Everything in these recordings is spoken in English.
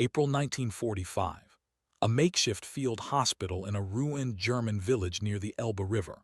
April 1945. A makeshift field hospital in a ruined German village near the Elbe River.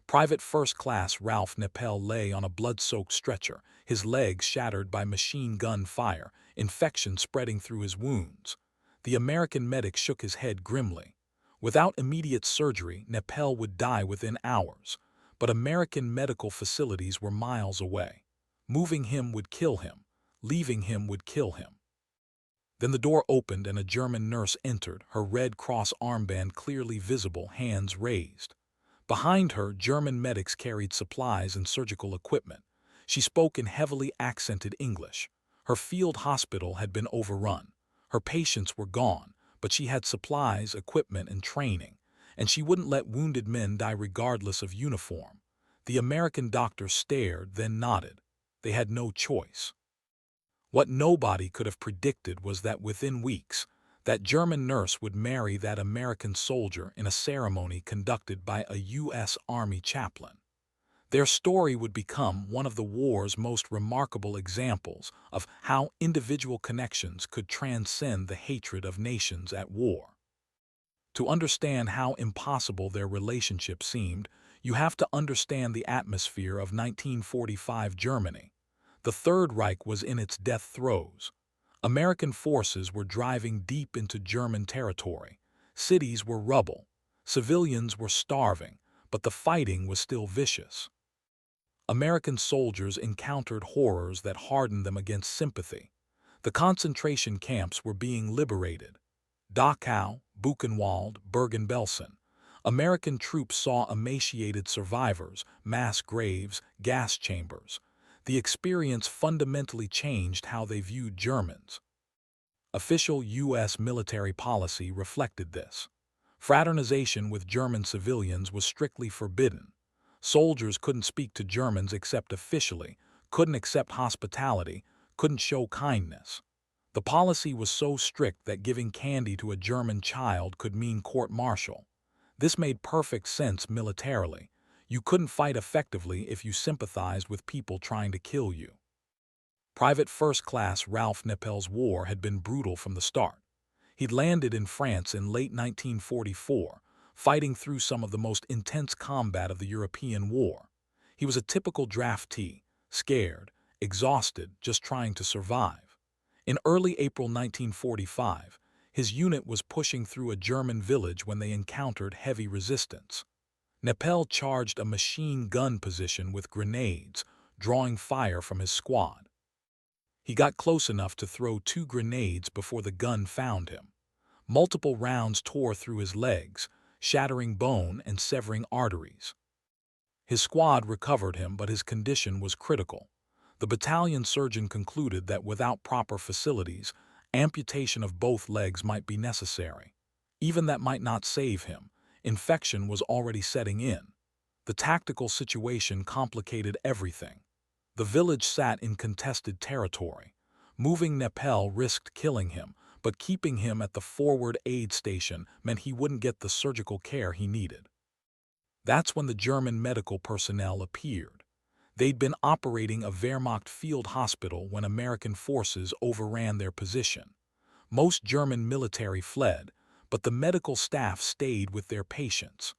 Private First Class Ralph Neppel lay on a blood-soaked stretcher, his legs shattered by machine gun fire, infection spreading through his wounds. The American medic shook his head grimly. Without immediate surgery, Neppel would die within hours. But American medical facilities were miles away. Moving him would kill him. Leaving him would kill him. Then the door opened and a German nurse entered, her Red Cross armband clearly visible, hands raised. Behind her, German medics carried supplies and surgical equipment. She spoke in heavily accented English. Her field hospital had been overrun. Her patients were gone, but she had supplies, equipment, and training, and she wouldn't let wounded men die regardless of uniform. The American doctor stared, then nodded. They had no choice. What nobody could have predicted was that within weeks, that German nurse would marry that American soldier in a ceremony conducted by a U.S. Army chaplain. Their story would become one of the war's most remarkable examples of how individual connections could transcend the hatred of nations at war. To understand how impossible their relationship seemed, you have to understand the atmosphere of 1945 Germany. The Third Reich was in its death throes. American forces were driving deep into German territory. Cities were rubble. Civilians were starving, but the fighting was still vicious. American soldiers encountered horrors that hardened them against sympathy. The concentration camps were being liberated. Dachau, Buchenwald, Bergen-Belsen. American troops saw emaciated survivors, mass graves, gas chambers. The experience fundamentally changed how they viewed Germans. Official U.S. military policy reflected this. Fraternization with German civilians was strictly forbidden. Soldiers couldn't speak to Germans except officially, couldn't accept hospitality, couldn't show kindness. The policy was so strict that giving candy to a German child could mean court-martial. This made perfect sense militarily. You couldn't fight effectively if you sympathized with people trying to kill you. Private First Class Ralph Neppel's war had been brutal from the start. He'd landed in France in late 1944, fighting through some of the most intense combat of the European War. He was a typical draftee, scared, exhausted, just trying to survive. In early April 1945, his unit was pushing through a German village when they encountered heavy resistance. Neppel charged a machine gun position with grenades, drawing fire from his squad. He got close enough to throw 2 grenades before the gun found him. Multiple rounds tore through his legs, shattering bone and severing arteries. His squad recovered him, but his condition was critical. The battalion surgeon concluded that without proper facilities, amputation of both legs might be necessary. Even that might not save him. Infection was already setting in. The tactical situation complicated everything. The village sat in contested territory. Moving Neppel risked killing him, but keeping him at the forward aid station meant he wouldn't get the surgical care he needed. That's when the German medical personnel appeared. They'd been operating a Wehrmacht field hospital when American forces overran their position. Most German military fled, but the medical staff stayed with their patients.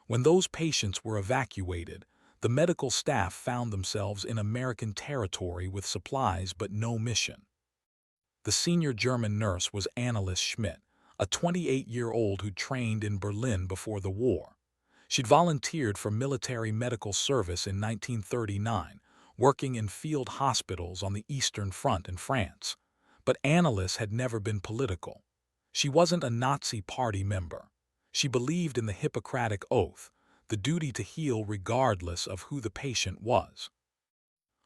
When those patients were evacuated, the medical staff found themselves in American territory with supplies but no mission. The senior German nurse was Anneliese Schmidt, a 28-year-old who trained in Berlin before the war. She'd volunteered for military medical service in 1939, working in field hospitals on the Eastern Front in France. But Anneliese had never been political. She wasn't a Nazi Party member. She believed in the Hippocratic Oath, the duty to heal regardless of who the patient was.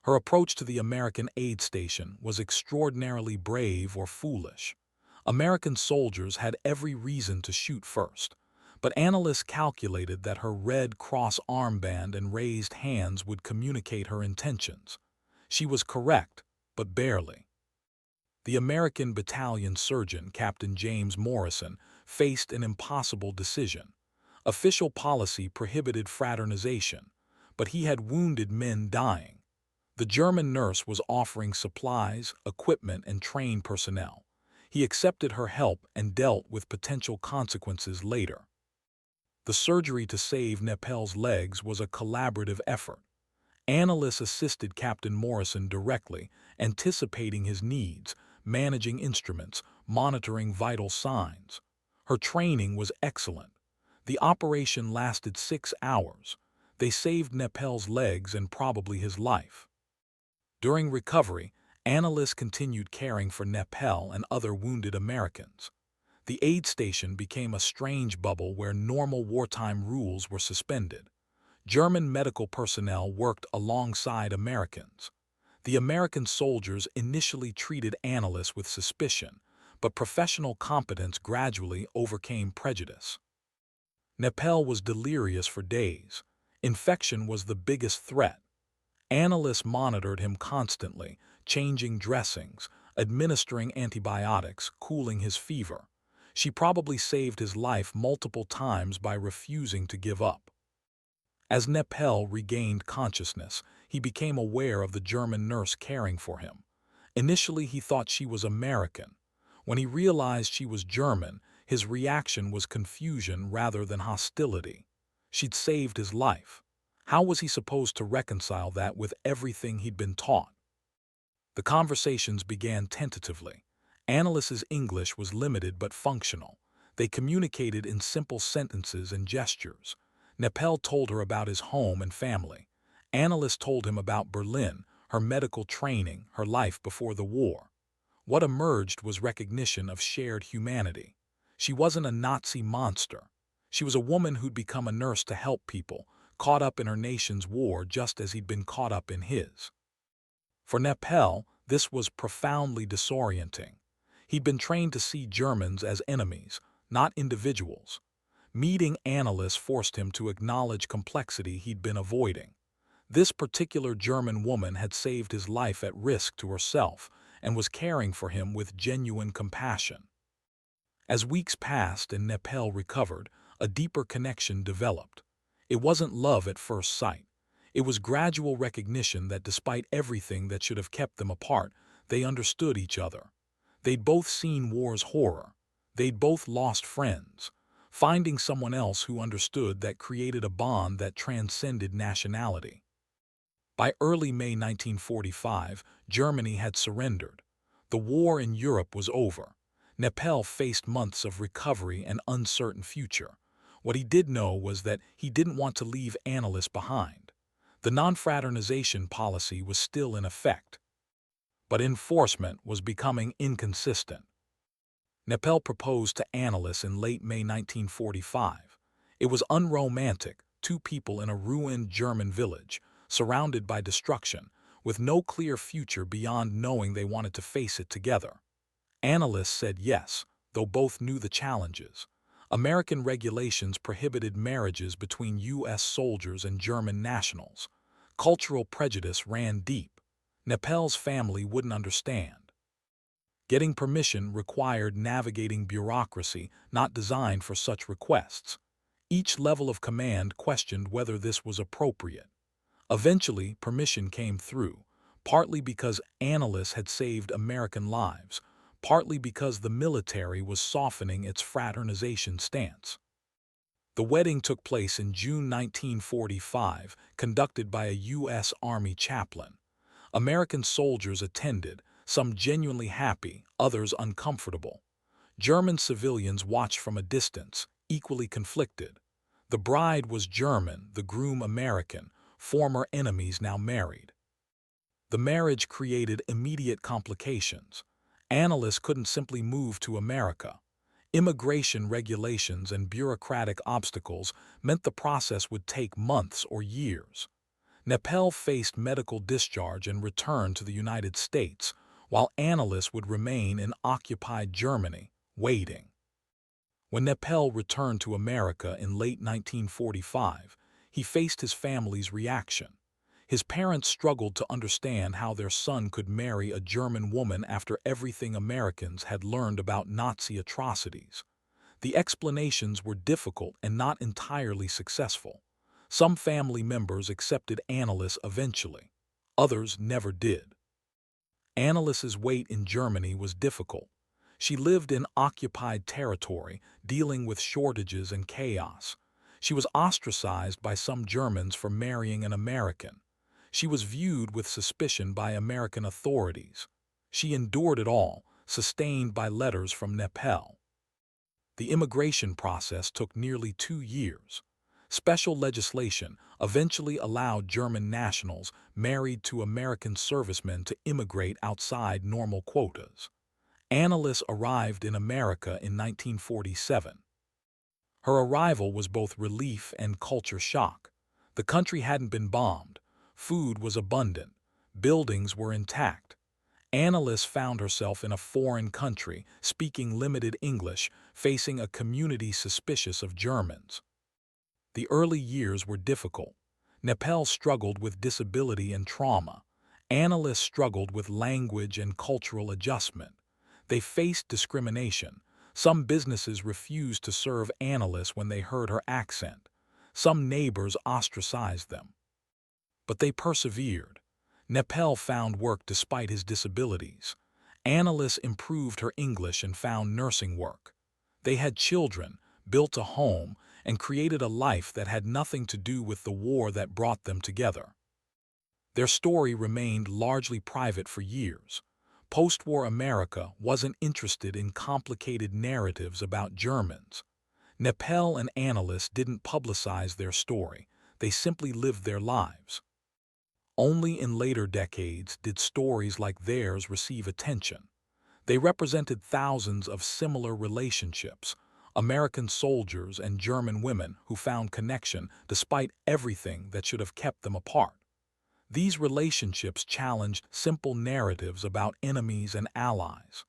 Her approach to the American aid station was extraordinarily brave or foolish. American soldiers had every reason to shoot first, but Anneliese calculated that her Red Cross armband and raised hands would communicate her intentions. She was correct, but barely. The American battalion surgeon, Captain James Morrison, faced an impossible decision. Official policy prohibited fraternization, but he had wounded men dying. The German nurse was offering supplies, equipment, and trained personnel. He accepted her help and dealt with potential consequences later. The surgery to save Neppel's legs was a collaborative effort. Anneliese assisted Captain Morrison directly, anticipating his needs, managing instruments, monitoring vital signs. Her training was excellent. The operation lasted 6 hours. They saved Neppel's legs and probably his life. During recovery, Anneliese continued caring for Neppel and other wounded Americans. The aid station became a strange bubble where normal wartime rules were suspended. German medical personnel worked alongside Americans. The American soldiers initially treated Anneliese with suspicion, but professional competence gradually overcame prejudice. Neppel was delirious for days. Infection was the biggest threat. Anneliese monitored him constantly, changing dressings, administering antibiotics, cooling his fever. She probably saved his life multiple times by refusing to give up. As Neppel regained consciousness, he became aware of the German nurse caring for him. Initially, he thought she was American. When he realized she was German, his reaction was confusion rather than hostility. She'd saved his life. How was he supposed to reconcile that with everything he'd been taught? The conversations began tentatively. Anneliese's English was limited but functional. They communicated in simple sentences and gestures. Neppel told her about his home and family. Anneliese told him about Berlin, her medical training, her life before the war. What emerged was recognition of shared humanity. She wasn't a Nazi monster. She was a woman who'd become a nurse to help people, caught up in her nation's war just as he'd been caught up in his. For Neppel, this was profoundly disorienting. He'd been trained to see Germans as enemies, not individuals. Meeting Anneliese forced him to acknowledge complexity he'd been avoiding. This particular German woman had saved his life at risk to herself and was caring for him with genuine compassion. As weeks passed and Neppel recovered, a deeper connection developed. It wasn't love at first sight. It was gradual recognition that despite everything that should have kept them apart, they understood each other. They'd both seen war's horror. They'd both lost friends. Finding someone else who understood that created a bond that transcended nationality. By early May 1945, Germany had surrendered. The war in Europe was over. Neppel faced months of recovery and uncertain future. What he did know was that he didn't want to leave Anneliese behind. The non-fraternization policy was still in effect, but enforcement was becoming inconsistent. Neppel proposed to Anneliese in late May 1945. It was unromantic, two people in a ruined German village, surrounded by destruction, with no clear future beyond knowing they wanted to face it together. Anneliese said yes, though both knew the challenges. American regulations prohibited marriages between U.S. soldiers and German nationals. Cultural prejudice ran deep. Neppel's family wouldn't understand. Getting permission required navigating bureaucracy not designed for such requests. Each level of command questioned whether this was appropriate. Eventually, permission came through, partly because Anneliese had saved American lives, partly because the military was softening its fraternization stance. The wedding took place in June 1945, conducted by a U.S. Army chaplain. American soldiers attended, some genuinely happy, others uncomfortable. German civilians watched from a distance, equally conflicted. The bride was German, the groom American, former enemies now married. The marriage created immediate complications. Anneliese couldn't simply move to America. Immigration regulations and bureaucratic obstacles meant the process would take months or years. Neppel faced medical discharge and return to the United States, while Anneliese would remain in occupied Germany, waiting. When Neppel returned to America in late 1945, he faced his family's reaction. His parents struggled to understand how their son could marry a German woman after everything Americans had learned about Nazi atrocities. The explanations were difficult and not entirely successful. Some family members accepted Anneliese eventually. Others never did. Anneliese's wait in Germany was difficult. She lived in occupied territory, dealing with shortages and chaos. She was ostracized by some Germans for marrying an American. She was viewed with suspicion by American authorities. She endured it all, sustained by letters from Neppel. The immigration process took nearly 2 years. Special legislation eventually allowed German nationals married to American servicemen to immigrate outside normal quotas. Anneliese arrived in America in 1947. Her arrival was both relief and culture shock. The country hadn't been bombed. Food was abundant. Buildings were intact. Anneliese found herself in a foreign country, speaking limited English, facing a community suspicious of Germans. The early years were difficult. Neppel struggled with disability and trauma. Anneliese struggled with language and cultural adjustment. They faced discrimination. Some businesses refused to serve Anneliese when they heard her accent. Some neighbors ostracized them. But they persevered. Neppel found work despite his disabilities. Anneliese improved her English and found nursing work. They had children, built a home, and created a life that had nothing to do with the war that brought them together. Their story remained largely private for years. Post-war America wasn't interested in complicated narratives about Germans. Neppel and Anneliese didn't publicize their story. They simply lived their lives. Only in later decades did stories like theirs receive attention. They represented thousands of similar relationships, American soldiers and German women who found connection despite everything that should have kept them apart. These relationships challenged simple narratives about enemies and allies.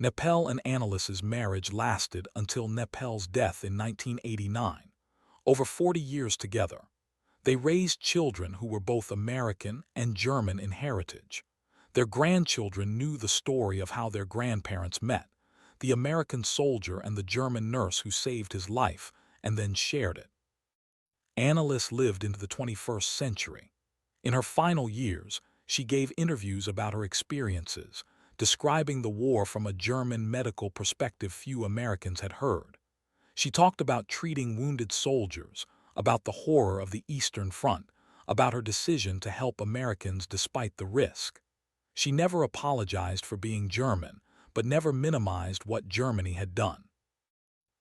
Neppel and Anneliese's marriage lasted until Neppel's death in 1989, over 40 years together. They raised children who were both American and German in heritage. Their grandchildren knew the story of how their grandparents met, the American soldier and the German nurse who saved his life, and then shared it. Anneliese lived into the 21st century. In her final years, she gave interviews about her experiences, describing the war from a German medical perspective few Americans had heard. She talked about treating wounded soldiers, about the horror of the Eastern Front, about her decision to help Americans despite the risk. She never apologized for being German, but never minimized what Germany had done.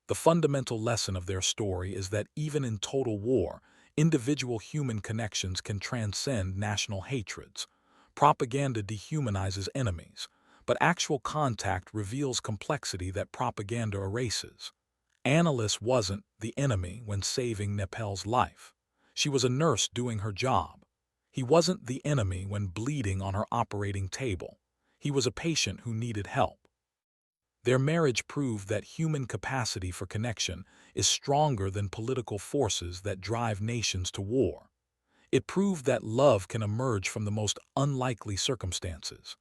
The fundamental lesson of their story is that even in total war, individual human connections can transcend national hatreds. Propaganda dehumanizes enemies, but actual contact reveals complexity that propaganda erases. Anneliese wasn't the enemy when saving Neppel's life. She was a nurse doing her job. He wasn't the enemy when bleeding on her operating table. He was a patient who needed help. Their marriage proved that human capacity for connection is stronger than political forces that drive nations to war. It proved that love can emerge from the most unlikely circumstances.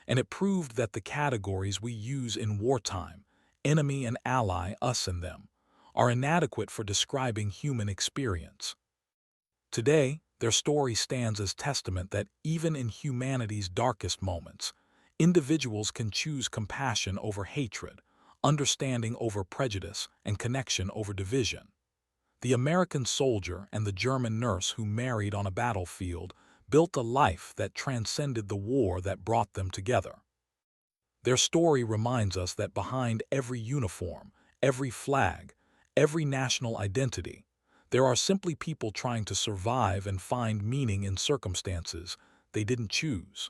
And it proved that the categories we use in wartime, enemy and ally, us and them, are inadequate for describing human experience. Today, their story stands as testament that even in humanity's darkest moments, individuals can choose compassion over hatred, understanding over prejudice, and connection over division. The American soldier and the German nurse who married on a battlefield built a life that transcended the war that brought them together. Their story reminds us that behind every uniform, every flag, every national identity, there are simply people trying to survive and find meaning in circumstances they didn't choose.